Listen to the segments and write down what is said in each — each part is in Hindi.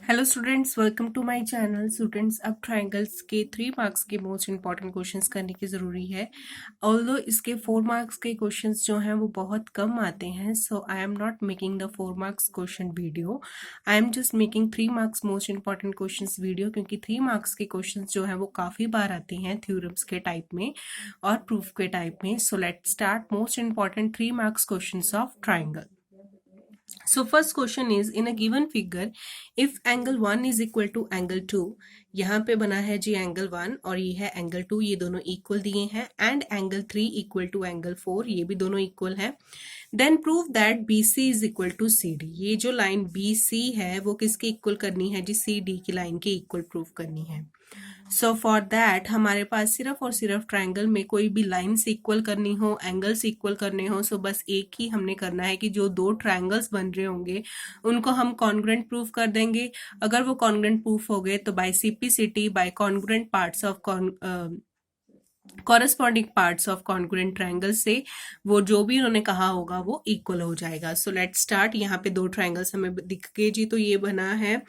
Hello students, welcome to my channel. Students, अब ट्रायंगल्स के 3 मार्क्स के मोस्ट इंपॉर्टेंट क्वेश्चंस करने की ज़रूरी है। ऑल्दो इसके 4 मार्क्स के क्वेश्चंस जो हैं वो बहुत कम आते हैं, so I am not making the 4 marks question video. I am just making 3 marks most important questions video, क्योंकि 3 मार्क्स के क्वेश्चंस जो हैं वो काफ़ी बार आते हैं थ्योरम्स के टाइप में और प्रूफ के टाइप में। So let start most important 3 marks questions of triangle. So first question is, in a given figure, if angle 1 is equal to angle 2, यहाँ पे बना है जी एंगल 1 और ये है एंगल 2, ये दोनों इक्वल दिए हैं, and angle 3 equal to angle 4, ये भी दोनों इक्वल है। Then prove that BC is equal to CD। ये जो लाइन BC है वो किसके इक्वल करनी है जी? CD की लाइन के इक्वल प्रूव करनी है। सो फॉर दैट हमारे पास सिर्फ और सिर्फ ट्राइंगल में कोई भी लाइन्स इक्वल करनी हो, एंगल्स इक्वल करने हो, सो बस एक ही हमने करना है कि जो दो ट्राइंगल्स बन रहे होंगे उनको हम कॉन्ग्रुएंट प्रूफ कर देंगे। अगर वो कॉन्ग्रुएंट प्रूफ हो गए तो by CP/CT, by congruent parts of corresponding parts of congruent triangle से वो जो भी उन्होंने कहा होगा वो इक्वल हो जाएगा। So let start. यहाँ पे दो ट्राइंगल्स हमें दिख गए जी, तो ये बना है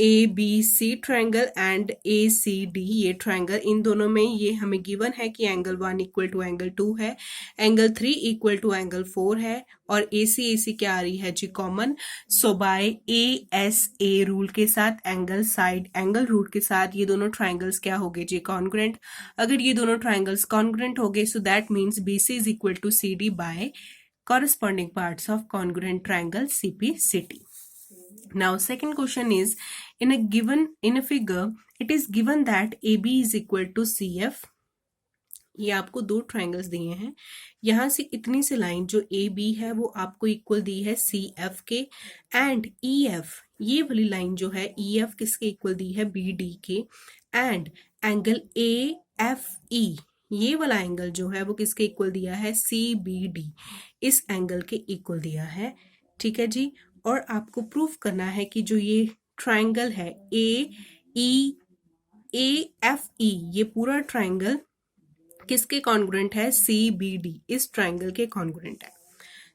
ABC ट्राइंगल एंड ACD ये ट्राइंगल। इन दोनों में ये हमें गिवन है कि एंगल 1 इक्वल टू एंगल 2 है, एंगल 3 इक्वल टू एंगल 4 है, और AC क्या आ रही है जी? कॉमन। सो बाय ASA रूल के साथ, एंगल साइड एंगल रूल के साथ, ये दोनों ट्राइंगल्स क्या हो गए जी? कॉन्ग्रुएंट। अगर ये दोनों ट्राइंगल्स कॉन्ग्रुएंट हो गए, so that means BC is equal to CD by corresponding parts of congruent triangle CP/CT. Now second question is, in a figure it is given that AB is equal to CF। ये आपको दो ट्राइंगल्स दिए हैं, यहां से इतनी सी लाइन जो AB है वो आपको इक्वल दी है CF के, एंड EF ये वाली लाइन जो है EF किसके इक्वल दी है? BD के, एंड एंगल AFE ये वाला एंगल जो है वो किसके इक्वल दिया है? CBD इस एंगल के इक्वल दिया है। ठीक है जी। और आपको प्रूफ करना है कि जो ये ट्राइंगल है AEAFE ये पूरा ट्राइंगल किसके कॉन्ग्रुएंट है? CBD इस ट्राइंगल के कॉन्ग्रुएंट है।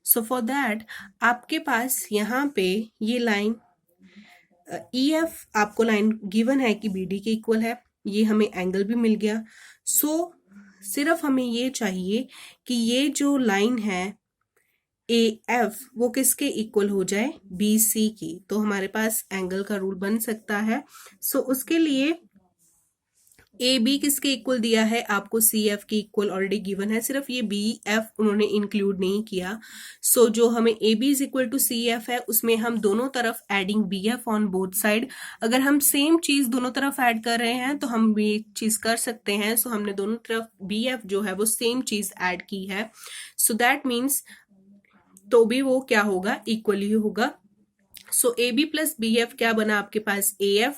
सो फॉर दैट आपके पास यहाँ पे ये लाइन EF आपको लाइन गिवन है कि BD के इक्वल है, ये हमें एंगल भी मिल गया। सो सिर्फ हमें ये चाहिए कि ये जो लाइन है AF वो किसके इक्वल हो जाए? BC की। तो हमारे पास एंगल का रूल बन सकता है। सो उसके लिए AB किसके इक्वल दिया है आपको? CF की इक्वल ऑलरेडी गिवन है, सिर्फ ये BF उन्होंने इंक्लूड नहीं किया। सो जो हमें AB is equal to CF है उसमें हम दोनों तरफ adding BF on both side. अगर हम सेम चीज दोनों तरफ ऐड कर रहे हैं तो हम भी चीज कर सकते हैं। सो हमने दोनों तरफ BF जो है वो सेम चीज ऐड की है, सो दैट मीन्स तो भी वो क्या होगा? इक्वल ही होगा। सो AB प्लस BF क्या बना आपके पास? AF,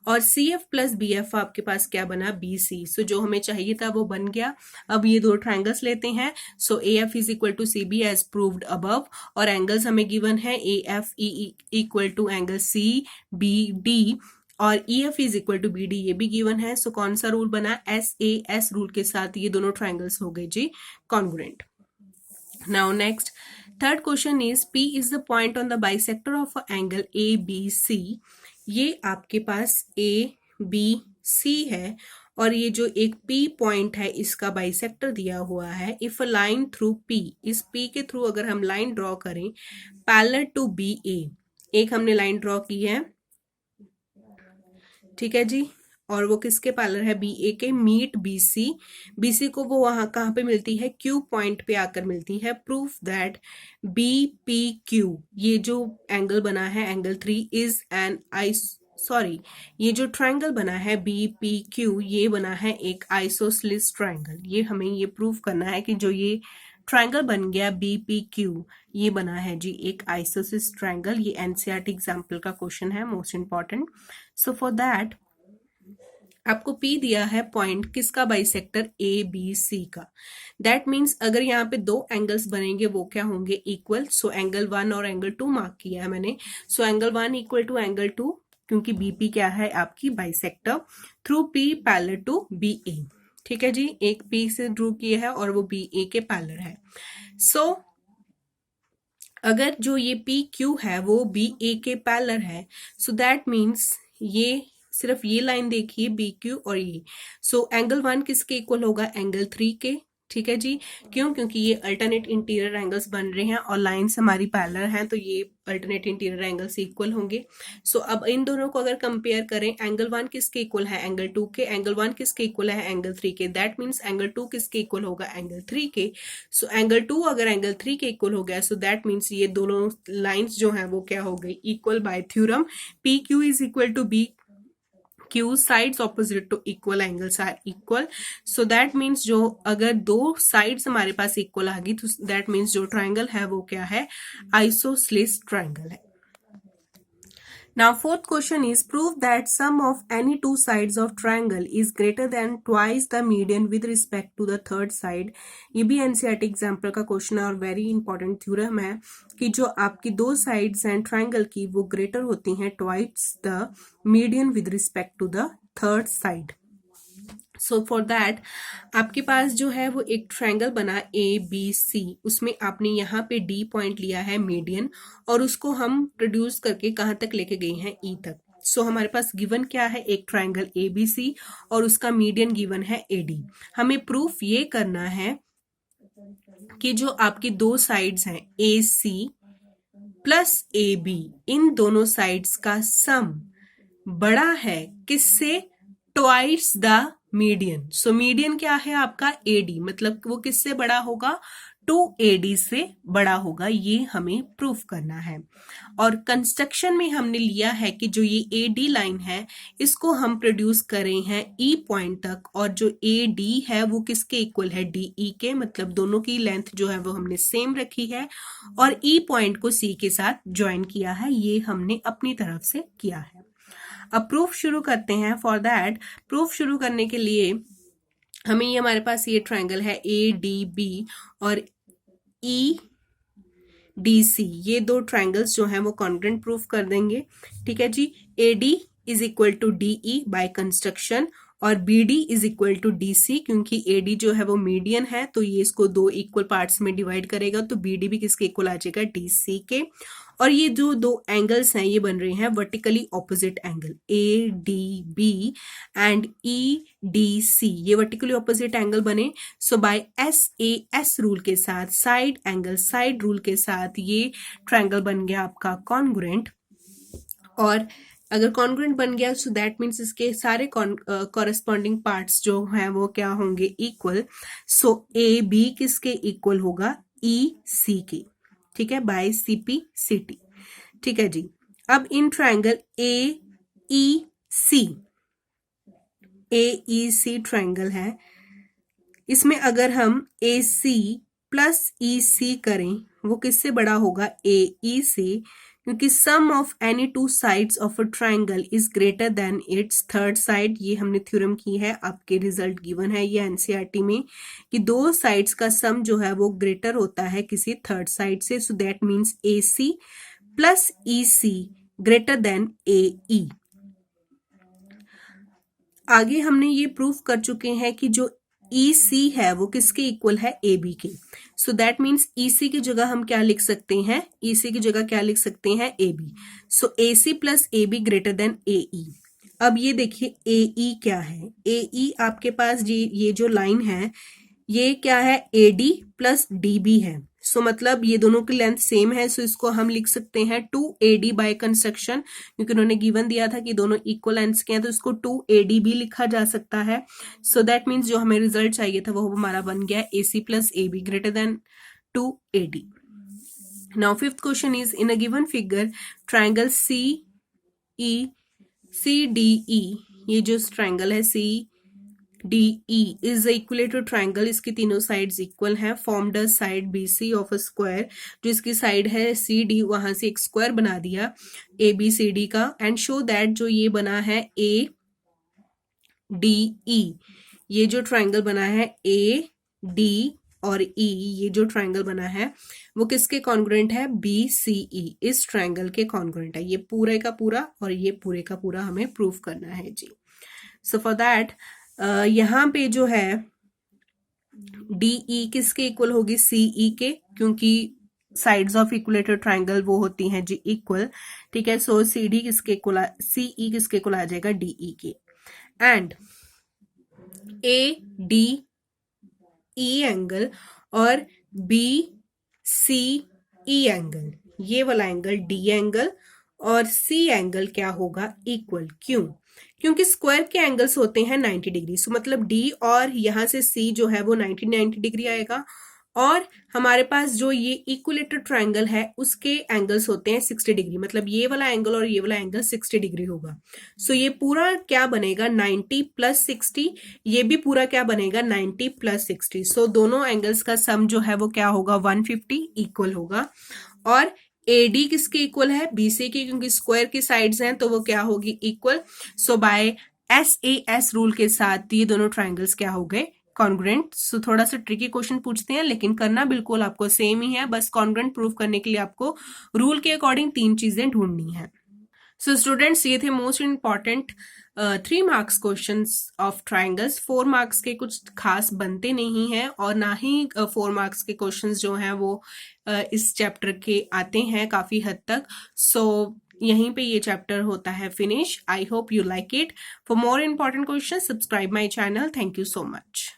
और CF प्लस BF आपके पास क्या बना? BC। सो जो हमें चाहिए था वो बन गया। अब ये दो ट्राइंगल्स लेते हैं। So AF is equal to CB as proved above, और एंगल्स हमें गिवन है AFE equal to angle CBD, और EF is equal to BD ये भी गिवन है। सो कौन सा रूल बना? SAS रूल के साथ ये दोनों ट्राइंगल्स हो गए जी congruent. Now next, third question is, P is the point on the bisector of an angle ABC। ये आपके पास ABC है, और ये जो एक P पॉइंट है इसका बाइसेक्टर दिया हुआ है। If a line through P, इस P के थ्रू अगर हम लाइन ड्रॉ करें पैरेलल टू BA, एक हमने लाइन ड्रॉ की है, ठीक है जी, और वो किसके पैरेलल है? BA के। मीट BC को वो वहां कहाँ पे मिलती है? Q पॉइंट पे आकर मिलती है। प्रूफ दैट BPQ ये जो एंगल बना है एंगल 3 इज एन ये जो ट्राइंगल बना है BPQ ये बना है एक आइसोसेलेस ट्राइंगल। ये हमें ये प्रूफ करना है कि जो ये ट्राइंगल बन गया BPQ ये बना है जी एक आइसोसेलेस ट्राइंगल। ये NCERT एग्जाम्पल का क्वेश्चन है, most important. So for that आपको P दिया है पॉइंट किसका? बाइसेक्टर ABC का। दैट मीन्स अगर यहाँ पे दो एंगल्स बनेंगे वो क्या होंगे? इक्वल। सो एंगल 1 और एंगल 2 मार्क किया है मैंने। So angle 1 equal to angle 2, क्योंकि BP क्या है आपकी? Bisector through P parallel to BA। ठीक है जी, एक P से ड्रू किया है और वो BA के पैरेलल है। सो अगर जो ये PQ है वो BA के पैरेलल है, सो दैट मीन्स ये सिर्फ ये लाइन देखिए BQ और ये, सो एंगल 1 किसके इक्वल होगा, एंगल 3 के। ठीक है जी, क्यों, क्योंकि ये अल्टरनेट इंटीरियर एंगल्स बन रहे हैं और लाइंस हमारी पैरेलल हैं, तो ये अल्टरनेट इंटीरियर एंगल्स इक्वल होंगे। सो अब इन दोनों को अगर कंपेयर करें, एंगल 1 किसके इक्वल है, एंगल 2 के, एंगल 1 किसके इक्वल है, एंगल 3 के, दैट मीन्स एंगल 2 किसके इक्वल होगा, एंगल 3 के। सो एंगल 2 अगर एंगल 3 के इक्वल हो गया, सो दैट मीन्स ये दोनों लाइन्स जो हैं वो क्या हो गई, equal by theorem PQ is equal to B Q, sides opposite to equal angles are equal, so that means जो अगर दो sides हमारे पास equal आ गई तो that means जो triangle है वो क्या है, isosceles triangle है। Now fourth question is prove that sum of any two sides of triangle is greater than twice the median with respect to the third side। ये भी NCERT एग्जाम्पल का क्वेश्चन है और वेरी इंपॉर्टेंट थ्योरम है कि जो आपकी दो साइड्स हैं ट्राइंगल की वो ग्रेटर होती हैं twice the median with respect to the third side. So for that आपके पास जो है वो एक ट्रायंगल बना ABC, उसमें आपने यहाँ पे D पॉइंट लिया है मीडियन और उसको हम प्रोड्यूस करके कहाँ तक लेके गए हैं E तक। सो हमारे पास गिवन क्या है, एक ट्रायंगल ABC और उसका मीडियन गिवन है AD। हमें प्रूफ ये करना है कि जो आपकी दो साइड्स हैं AC प्लस AB, इन दोनों साइड्स का सम बड़ा है किससे, twice the median. So median क्या है आपका AD, मतलब वो किससे बड़ा होगा, 2AD से बड़ा होगा, ये हमें प्रूफ करना है। और कंस्ट्रक्शन में हमने लिया है कि जो ये AD लाइन है इसको हम प्रोड्यूस करें हैं E पॉइंट तक, और जो AD है वो किसके इक्वल है, DE के, मतलब दोनों की लेंथ जो है वो हमने सेम रखी है और E पॉइंट को C के साथ ज्वाइन किया है, ये हमने अपनी तरफ से किया है। अब प्रूफ शुरू करते हैं। फॉर दैट प्रूफ शुरू करने के लिए हमें ये हमारे पास ये ट्रायंगल है ADB और EDC, ये दो ट्रायंगल्स जो हैं वो कॉन्ग्रुएंट प्रूफ कर देंगे। ठीक है जी, AD is equal to DE by construction और BD is equal to DC, क्योंकि AD जो है वो मीडियन है तो ये इसको दो इक्वल पार्ट्स में डिवाइड करेगा, तो BD भी किसके इक्वल आ जाएगा, DC के। और ये जो दो एंगल्स हैं ये बन रहे हैं vertically opposite angle, ADB and EDC, ये वर्टिकली ऑपोजिट एंगल बने। सो बाय SAS रूल के साथ, साइड एंगल साइड रूल के साथ, ये ट्रायंगल बन गया आपका कॉन्ग्रुएंट। और अगर कॉन्ग्रुएंट बन गया सो दैट मीन्स इसके सारे कॉरेस्पॉन्डिंग पार्ट्स जो हैं वो क्या होंगे, इक्वल। सो AB किसके इक्वल होगा, EC के। ठीक है, बाय CP/CT। ठीक है जी, अब इन ट्रायंगल AEC ट्रायंगल है, इसमें अगर हम AC प्लस EC करें वो किससे बड़ा होगा, AE से, क्योंकि sum of any two sides of a triangle is greater than its third side. ये हमने थ्योरम की है, आपके रिजल्ट गिवन है ये NCERT में कि दो साइड्स का सम जो है वो ग्रेटर होता है किसी थर्ड साइड से। सो that means AC plus EC greater than AE। आगे हमने ये प्रूफ कर चुके हैं कि जो EC है वो किसके इक्वल है, AB के। सो दैट मीन्स EC की जगह हम क्या लिख सकते हैं, EC की जगह क्या लिख सकते हैं, AB। सो AC plus AB greater than AE। अब ये देखिए AE क्या है, AE आपके पास ये जो लाइन है ये क्या है, AD प्लस DB है। सो मतलब ये दोनों की लेंथ सेम है, सो इसको हम लिख सकते हैं 2AD बाय कंस्ट्रक्शन, क्योंकि उन्होंने गिवन दिया था कि दोनों इक्वल लेंथ्स के हैं तो इसको 2AD भी लिखा जा सकता है। सो दैट मीन्स जो हमें रिजल्ट चाहिए था वो हमारा बन गया AC plus AB greater than 2AD। Now fifth question is in a given figure triangle CDE, ये जो ट्रायंगल है CDE इज इक्विलेटरल ट्रायंगल, इसकी तीनों साइड्स इक्वल हैं, formed a side BC of a square, जो इसकी साइड है CD वहां से एक स्क्वायर बना दिया ABCD का, एंड शो दैट जो ये बना है ADE, ये जो ट्रायंगल बना है AD और E, ये जो ट्रायंगल बना है वो किसके कॉन्ग्रुएंट है, BCE, इस ट्रायंगल के कॉन्ग्रुएंट है। ये पूरे का पूरा और ये पूरे का पूरा हमें प्रूफ करना है जी। सो फॉर दैट यहाँ पे जो है DE किसके इक्वल होगी, CE के, क्योंकि साइड्स ऑफ इक्विलेटरल ट्राइंगल वो होती हैं जी इक्वल, ठीक है। सो सीई किसके इक्वल आ जाएगा डीई के, and A D E angle और बी सी ई एंगल, ये वाला एंगल डी एंगल और सी एंगल क्या होगा इक्वल, क्यों? क्योंकि स्क्वायर के एंगल्स होते हैं 90 डिग्री, सो मतलब डी और यहां से सी जो है वो 90 डिग्री आएगा, और हमारे पास जो ये इक्विलेटरल ट्राइंगल है उसके एंगल्स होते हैं 60 डिग्री, मतलब ये वाला एंगल और ये वाला एंगल 60 डिग्री होगा। सो ये पूरा क्या बनेगा 90 प्लस 60, ये भी पूरा क्या बनेगा 90 प्लस 60। सो दोनों एंगल्स का सम जो है वो क्या होगा 150 इक्वल होगा। और AD किसके इक्वल है BC की, क्योंकि स्क्वायर की साइड्स हैं तो वो क्या होगी इक्वल। सो बाय SAS रूल के साथ ये दोनों ट्राइंगल्स क्या हो गए कॉन्ग्रुएंट। सो थोड़ा सा ट्रिकी क्वेश्चन पूछते हैं, लेकिन करना बिल्कुल आपको सेम ही है, बस कॉन्ग्रुएंट प्रूव करने के लिए आपको रूल के अकॉर्डिंग 3 चीजें ढूंढनी है। सो स्टूडेंट्स ये थे most important 3 marks questions of triangles. 4 marks के कुछ खास बनते नहीं हैं, और ना ही 4 मार्क्स के क्वेश्चंस जो हैं वो इस चैप्टर के आते हैं काफी हद तक। सो यहीं पे ये चैप्टर होता है finish. I hope you like it. For more important question subscribe my channel. Thank you so much.